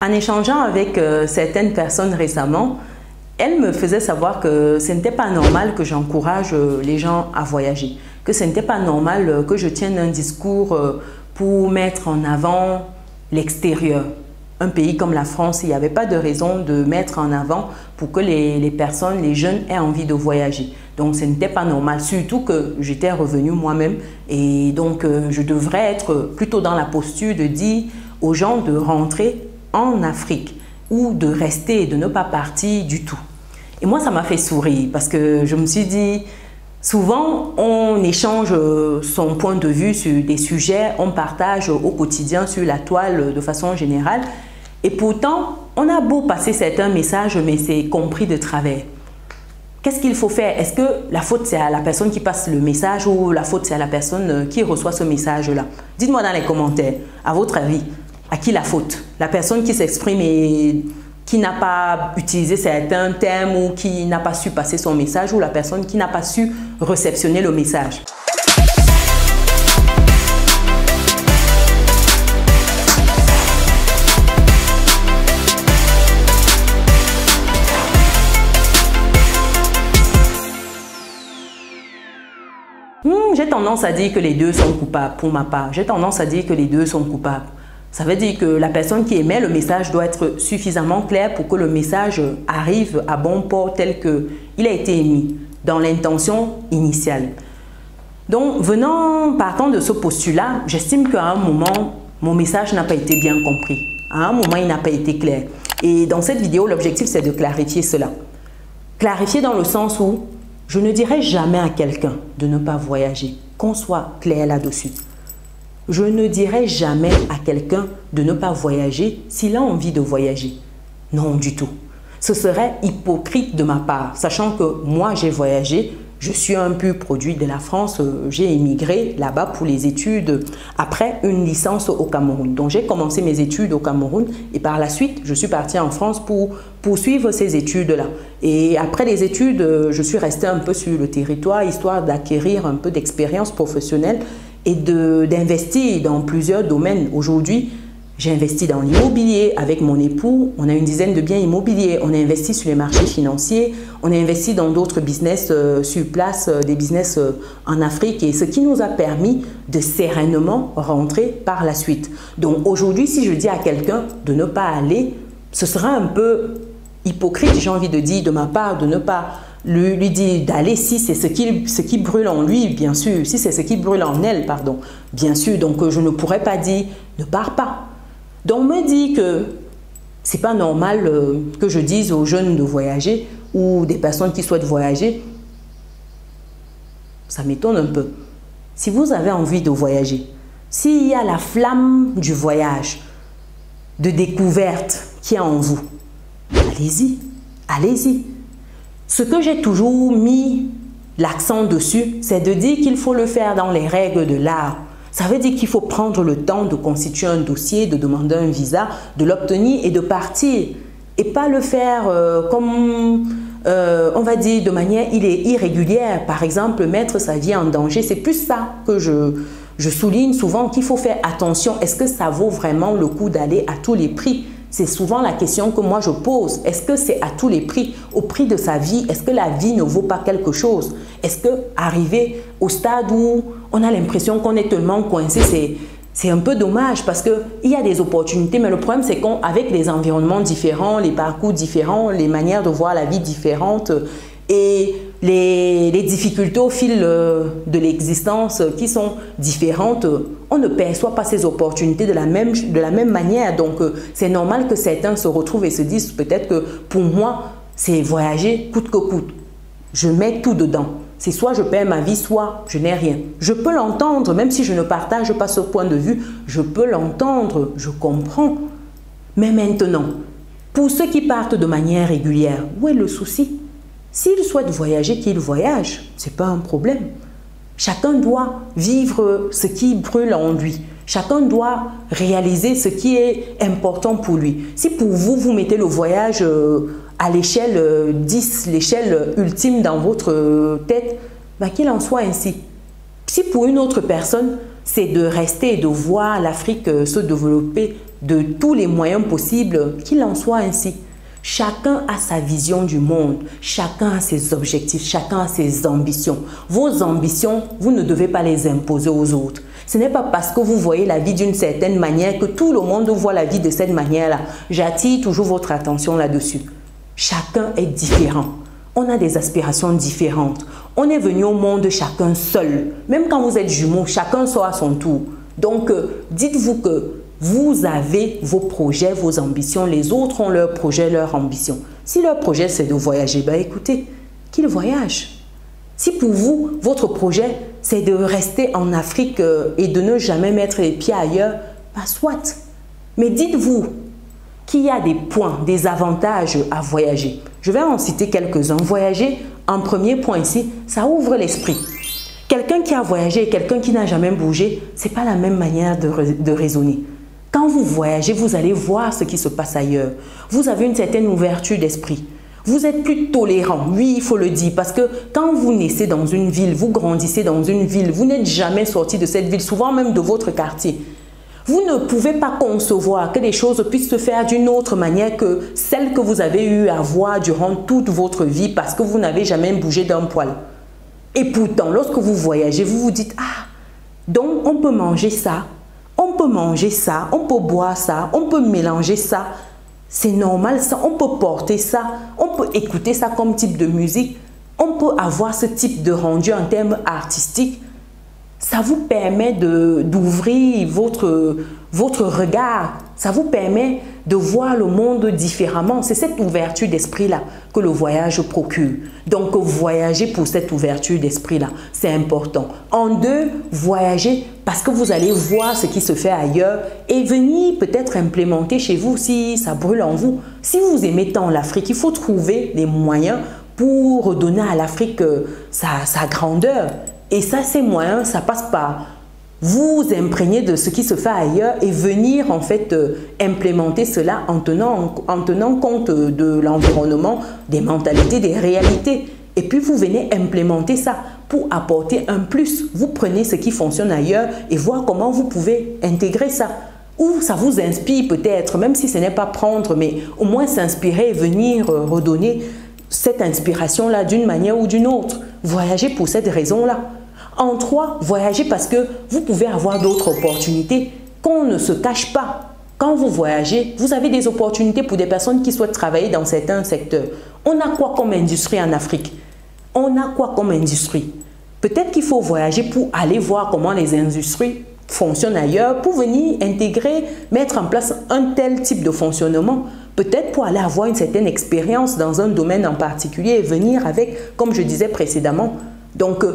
En échangeant avec certaines personnes récemment, elles me faisaient savoir que ce n'était pas normal que j'encourage les gens à voyager, que ce n'était pas normal que je tienne un discours pour mettre en avant l'extérieur. Un pays comme la France, il n'y avait pas de raison de mettre en avant pour que les personnes, les jeunes aient envie de voyager. Donc, ce n'était pas normal, surtout que j'étais revenue moi-même et donc je devrais être plutôt dans la posture de dire aux gens de rentrer en Afrique ou de rester et de ne pas partir du tout. Et moi, ça m'a fait sourire parce que je me suis dit, souvent, on échange son point de vue sur des sujets, on partage au quotidien sur la toile de façon générale. Et pourtant, on a beau passer certains messages, mais c'est compris de travers. Qu'est-ce qu'il faut faire? Est-ce que la faute, c'est à la personne qui passe le message ou la faute, c'est à la personne qui reçoit ce message-là? Dites-moi dans les commentaires, à votre avis, à qui la faute? La personne qui s'exprime et qui n'a pas utilisé certains termes ou qui n'a pas su passer son message ou la personne qui n'a pas su réceptionner le message? J'ai tendance à dire que les deux sont coupables pour ma part. J'ai tendance à dire que les deux sont coupables. Ça veut dire que la personne qui émet le message doit être suffisamment claire pour que le message arrive à bon port tel qu'il a été émis dans l'intention initiale. Donc, partant de ce postulat, j'estime qu'à un moment, mon message n'a pas été bien compris. À un moment, il n'a pas été clair. Et dans cette vidéo, l'objectif, c'est de clarifier cela. Clarifier dans le sens où je ne dirai jamais à quelqu'un de ne pas voyager, qu'on soit clair là-dessus. Je ne dirai jamais à quelqu'un de ne pas voyager s'il a envie de voyager. Non, du tout. Ce serait hypocrite de ma part, sachant que moi, j'ai voyagé, je suis un pur produit de la France, j'ai émigré là-bas pour les études après une licence au Cameroun. Donc, j'ai commencé mes études au Cameroun et par la suite, je suis partie en France pour poursuivre ces études-là. Et après les études, je suis restée un peu sur le territoire, histoire d'acquérir un peu d'expérience professionnelle et d'investir dans plusieurs domaines. Aujourd'hui, j'ai investi dans l'immobilier avec mon époux. On a une dizaine de biens immobiliers. On a investi sur les marchés financiers. On a investi dans d'autres business sur place, des business en Afrique. Et ce qui nous a permis de sereinement rentrer par la suite. Donc aujourd'hui, si je dis à quelqu'un de ne pas aller, ce sera un peu hypocrite, j'ai envie de dire, de ma part, de ne pas lui dire d'aller si c'est ce qui brûle en lui, bien sûr. Si c'est ce qui brûle en elle, pardon. Bien sûr, donc je ne pourrais pas dire ne pars pas. Donc, on me dit que ce n'est pas normal que je dise aux jeunes de voyager ou des personnes qui souhaitent voyager. Ça m'étonne un peu. Si vous avez envie de voyager, s'il y a la flamme du voyage, de découverte qui est en vous, allez-y, allez-y. Ce que j'ai toujours mis l'accent dessus, c'est de dire qu'il faut le faire dans les règles de l'art. Ça veut dire qu'il faut prendre le temps de constituer un dossier, de demander un visa, de l'obtenir et de partir. Et pas le faire comme, on va dire, de manière irrégulière. Par exemple, mettre sa vie en danger. C'est plus ça que je souligne souvent, qu'il faut faire attention. Est-ce que ça vaut vraiment le coup d'aller à tous les prix? C'est souvent la question que moi je pose. Est-ce que c'est à tous les prix, au prix de sa vie? Est-ce que la vie ne vaut pas quelque chose? Est-ce que arriver au stade où on a l'impression qu'on est tellement coincé, c'est un peu dommage parce qu'il y a des opportunités, mais le problème c'est qu'avec les environnements différents, les parcours différents, les manières de voir la vie différentes et les difficultés au fil de l'existence qui sont différentes, on ne perçoit pas ces opportunités de la même manière. Donc, c'est normal que certains se retrouvent et se disent peut-être que pour moi, c'est voyager coûte que coûte. Je mets tout dedans. C'est soit je perds ma vie, soit je n'ai rien. Je peux l'entendre, même si je ne partage pas ce point de vue, je peux l'entendre, je comprends. Mais maintenant, pour ceux qui partent de manière régulière, où est le souci? S'ils souhaitent voyager, qu'ils voyagent, ce n'est pas un problème. Chacun doit vivre ce qui brûle en lui. Chacun doit réaliser ce qui est important pour lui. Si pour vous, vous mettez le voyage à l'échelle 10, l'échelle ultime dans votre tête, ben qu'il en soit ainsi. Si pour une autre personne, c'est de rester et de voir l'Afrique se développer de tous les moyens possibles, qu'il en soit ainsi. Chacun a sa vision du monde, chacun a ses objectifs, chacun a ses ambitions. Vos ambitions, vous ne devez pas les imposer aux autres. Ce n'est pas parce que vous voyez la vie d'une certaine manière que tout le monde voit la vie de cette manière-là. J'attire toujours votre attention là-dessus. Chacun est différent. On a des aspirations différentes. On est venu au monde chacun seul. Même quand vous êtes jumeaux, chacun sort à son tour. Donc, dites-vous que vous avez vos projets, vos ambitions. Les autres ont leurs projets, leurs ambitions. Si leur projet, c'est de voyager, ben écoutez, qu'ils voyagent. Si pour vous, votre projet, c'est de rester en Afrique et de ne jamais mettre les pieds ailleurs, ben soit. Mais dites-vous qu'il y a des points, des avantages à voyager. Je vais en citer quelques-uns. Voyager, en premier point ici, ça ouvre l'esprit. Quelqu'un qui a voyagé et quelqu'un qui n'a jamais bougé, ce n'est pas la même manière de raisonner. Quand vous voyagez, vous allez voir ce qui se passe ailleurs. Vous avez une certaine ouverture d'esprit. Vous êtes plus tolérant, oui, il faut le dire, parce que quand vous naissez dans une ville, vous grandissez dans une ville, vous n'êtes jamais sorti de cette ville, souvent même de votre quartier. Vous ne pouvez pas concevoir que les choses puissent se faire d'une autre manière que celle que vous avez eu à voir durant toute votre vie parce que vous n'avez jamais bougé d'un poil. Et pourtant, lorsque vous voyagez, vous vous dites « Ah, donc on peut manger ça, on peut manger ça, on peut boire ça, on peut mélanger ça. C'est normal ça, on peut porter ça, on peut écouter ça comme type de musique, on peut avoir ce type de rendu en termes artistiques. » Ça vous permet d'ouvrir votre regard. Ça vous permet de voir le monde différemment. C'est cette ouverture d'esprit-là que le voyage procure. Donc, voyager pour cette ouverture d'esprit-là, c'est important. En deux, voyager parce que vous allez voir ce qui se fait ailleurs et venir peut-être implémenter chez vous si ça brûle en vous. Si vous aimez tant l'Afrique, il faut trouver les moyens pour redonner à l'Afrique sa grandeur. Et ça, ces moyens, ça passe par vous imprégner de ce qui se fait ailleurs et venir en fait implémenter cela en tenant compte de l'environnement, des mentalités, des réalités. Et puis vous venez implémenter ça pour apporter un plus. Vous prenez ce qui fonctionne ailleurs et voir comment vous pouvez intégrer ça. Ou ça vous inspire peut-être, même si ce n'est pas prendre, mais au moins s'inspirer et venir redonner cette inspiration-là d'une manière ou d'une autre. Voyager pour cette raison-là. En trois, voyager parce que vous pouvez avoir d'autres opportunités qu'on ne se cache pas. Quand vous voyagez, vous avez des opportunités pour des personnes qui souhaitent travailler dans certains secteurs. On a quoi comme industrie en Afrique? On a quoi comme industrie? Peut-être qu'il faut voyager pour aller voir comment les industries fonctionnent ailleurs, pour venir intégrer, mettre en place un tel type de fonctionnement. Peut-être pour aller avoir une certaine expérience dans un domaine en particulier et venir avec, comme je disais précédemment. Donc,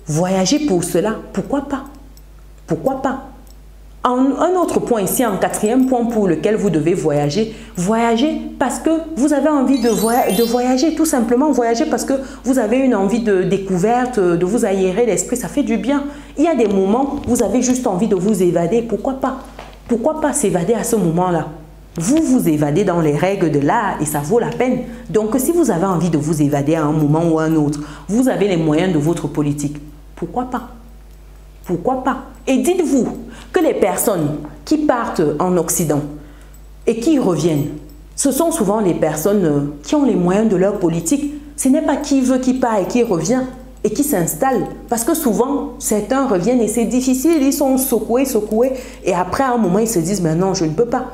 voyager pour cela, pourquoi pas? Pourquoi pas? Un autre point ici, un quatrième point pour lequel vous devez voyager. Voyager parce que vous avez envie de voyager, tout simplement. Voyager parce que vous avez une envie de découverte, de vous aérer l'esprit, ça fait du bien. Il y a des moments où vous avez juste envie de vous évader, pourquoi pas? Pourquoi pas s'évader à ce moment-là? Vous vous évadez dans les règles de l'art et ça vaut la peine. Donc, si vous avez envie de vous évader à un moment ou à un autre, vous avez les moyens de votre politique. Pourquoi pas? Pourquoi pas? Et dites-vous que les personnes qui partent en Occident et qui reviennent, ce sont souvent les personnes qui ont les moyens de leur politique. Ce n'est pas qui veut qui part et qui revient et qui s'installe. Parce que souvent, certains reviennent et c'est difficile, ils sont secoués et après à un moment, ils se disent « mais non, je ne peux pas ».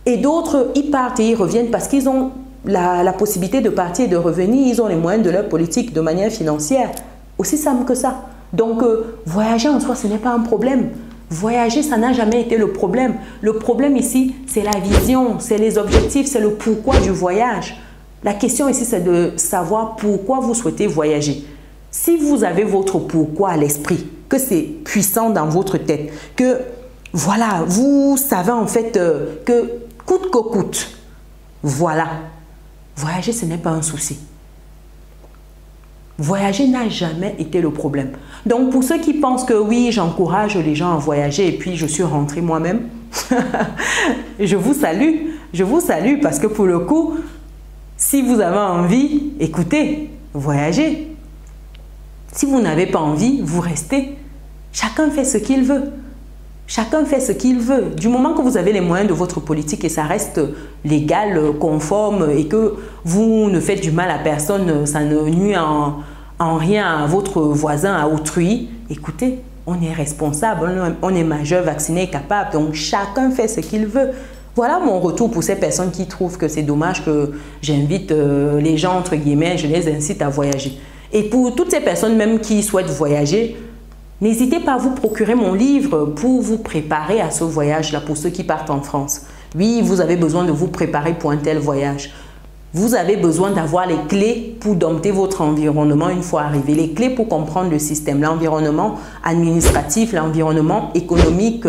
Et d'autres, ils partent et ils reviennent parce qu'ils ont la possibilité de partir et de revenir. Ils ont les moyens de leur politique de manière financière. Aussi simple que ça. Donc, voyager en soi, ce n'est pas un problème. Voyager, ça n'a jamais été le problème. Le problème ici, c'est la vision, c'est les objectifs, c'est le pourquoi du voyage. La question ici, c'est de savoir pourquoi vous souhaitez voyager. Si vous avez votre pourquoi à l'esprit, que c'est puissant dans votre tête, que voilà, vous savez en fait que coûte que coûte, voilà, voyager ce n'est pas un souci. Voyager n'a jamais été le problème. Donc pour ceux qui pensent que oui, j'encourage les gens à voyager et puis je suis rentrée moi-même, je vous salue parce que pour le coup, si vous avez envie, écoutez, voyagez. Si vous n'avez pas envie, vous restez. Chacun fait ce qu'il veut. Chacun fait ce qu'il veut. Du moment que vous avez les moyens de votre politique et ça reste légal, conforme et que vous ne faites du mal à personne, ça ne nuit en rien à votre voisin, à autrui, écoutez, on est responsable, on est majeur, vacciné, capable. Donc, chacun fait ce qu'il veut. Voilà mon retour pour ces personnes qui trouvent que c'est dommage que j'invite les gens, entre guillemets, je les incite à voyager. Et pour toutes ces personnes même qui souhaitent voyager, n'hésitez pas à vous procurer mon livre pour vous préparer à ce voyage-là, pour ceux qui partent en France. Oui, vous avez besoin de vous préparer pour un tel voyage. Vous avez besoin d'avoir les clés pour dompter votre environnement une fois arrivé. Les clés pour comprendre le système, l'environnement administratif, l'environnement économique,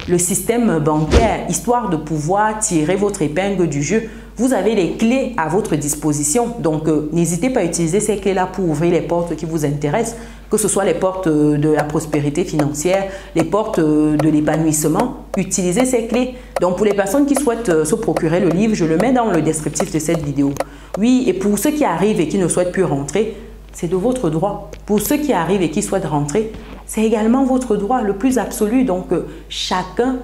le système bancaire, histoire de pouvoir tirer votre épingle du jeu. Vous avez les clés à votre disposition. Donc, n'hésitez pas à utiliser ces clés-là pour ouvrir les portes qui vous intéressent, que ce soit les portes de la prospérité financière, les portes de l'épanouissement. Utilisez ces clés. Donc, pour les personnes qui souhaitent se procurer le livre, je le mets dans le descriptif de cette vidéo. Oui, et pour ceux qui arrivent et qui ne souhaitent plus rentrer, c'est de votre droit. Pour ceux qui arrivent et qui souhaitent rentrer, c'est également votre droit le plus absolu. Donc, chacun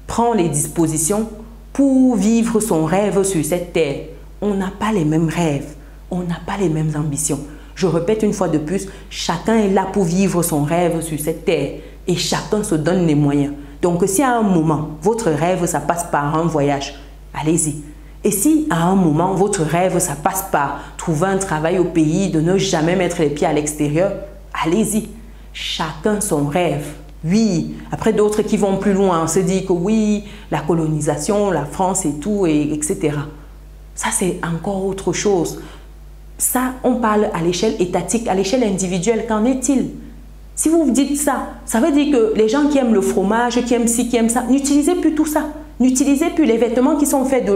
prend les dispositions pour vivre son rêve sur cette terre. On n'a pas les mêmes rêves, on n'a pas les mêmes ambitions. Je répète une fois de plus, chacun est là pour vivre son rêve sur cette terre et chacun se donne les moyens. Donc, si à un moment, votre rêve, ça passe par un voyage, allez-y. Et si à un moment, votre rêve, ça passe par trouver un travail au pays, de ne jamais mettre les pieds à l'extérieur, allez-y. Chacun son rêve. Oui, après d'autres qui vont plus loin, on se dit que oui, la colonisation, la France et tout, etc. Ça, c'est encore autre chose. Ça, on parle à l'échelle étatique, à l'échelle individuelle. Qu'en est-il? Si vous dites ça, ça veut dire que les gens qui aiment le fromage, qui aiment ci, qui aiment ça, n'utilisez plus tout ça. N'utilisez plus les vêtements qui sont faits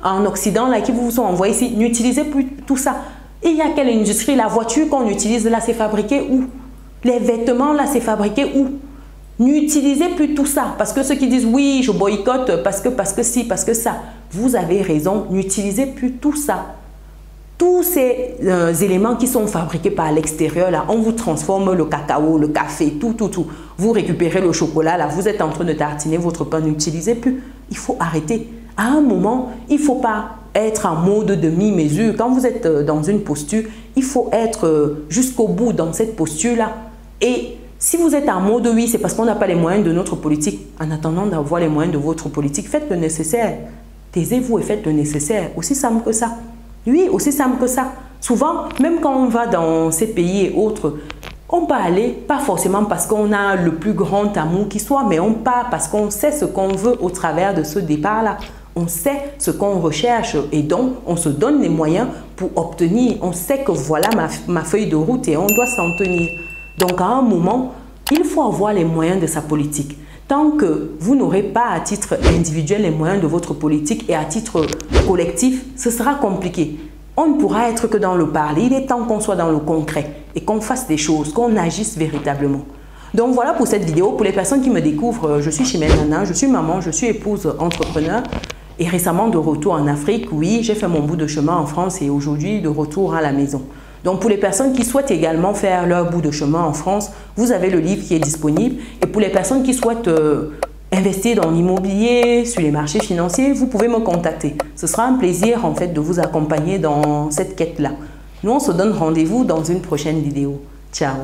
en Occident, là, qui vous sont envoyés ici. N'utilisez plus tout ça. Et il y a quelle industrie? La voiture qu'on utilise là, c'est fabriqué où? Les vêtements là, c'est fabriqué où? N'utilisez plus tout ça. Parce que ceux qui disent oui, je boycotte parce que si, parce que ça. Vous avez raison, n'utilisez plus tout ça. Tous ces éléments qui sont fabriqués par l'extérieur, là, on vous transforme le cacao, le café, tout. Vous récupérez le chocolat, là, vous êtes en train de tartiner votre pain, n'utilisez plus. Il faut arrêter. À un moment, il ne faut pas être en mode demi-mesure. Quand vous êtes dans une posture, il faut être jusqu'au bout dans cette posture-là. Et si vous êtes en mode oui, c'est parce qu'on n'a pas les moyens de notre politique. En attendant d'avoir les moyens de votre politique, faites le nécessaire. Taisez-vous et faites le nécessaire. Aussi simple que ça. Oui, aussi simple que ça. Souvent, même quand on va dans ces pays et autres, on peut aller, pas forcément parce qu'on a le plus grand amour qui soit, mais on part parce qu'on sait ce qu'on veut au travers de ce départ-là. On sait ce qu'on recherche et donc on se donne les moyens pour obtenir. On sait que voilà ma feuille de route et on doit s'en tenir. Donc, à un moment, il faut avoir les moyens de sa politique. Tant que vous n'aurez pas à titre individuel les moyens de votre politique et à titre collectif, ce sera compliqué. On ne pourra être que dans le parler. Il est temps qu'on soit dans le concret et qu'on fasse des choses, qu'on agisse véritablement. Donc, voilà pour cette vidéo. Pour les personnes qui me découvrent, je suis Chimène Nana, je suis maman, je suis épouse, entrepreneur et récemment de retour en Afrique. Oui, j'ai fait mon bout de chemin en France et aujourd'hui de retour à la maison. Donc, pour les personnes qui souhaitent également faire leur bout de chemin en France, vous avez le livre qui est disponible. Et pour les personnes qui souhaitent investir dans l'immobilier, sur les marchés financiers, vous pouvez me contacter. Ce sera un plaisir en fait de vous accompagner dans cette quête-là. Nous, on se donne rendez-vous dans une prochaine vidéo. Ciao!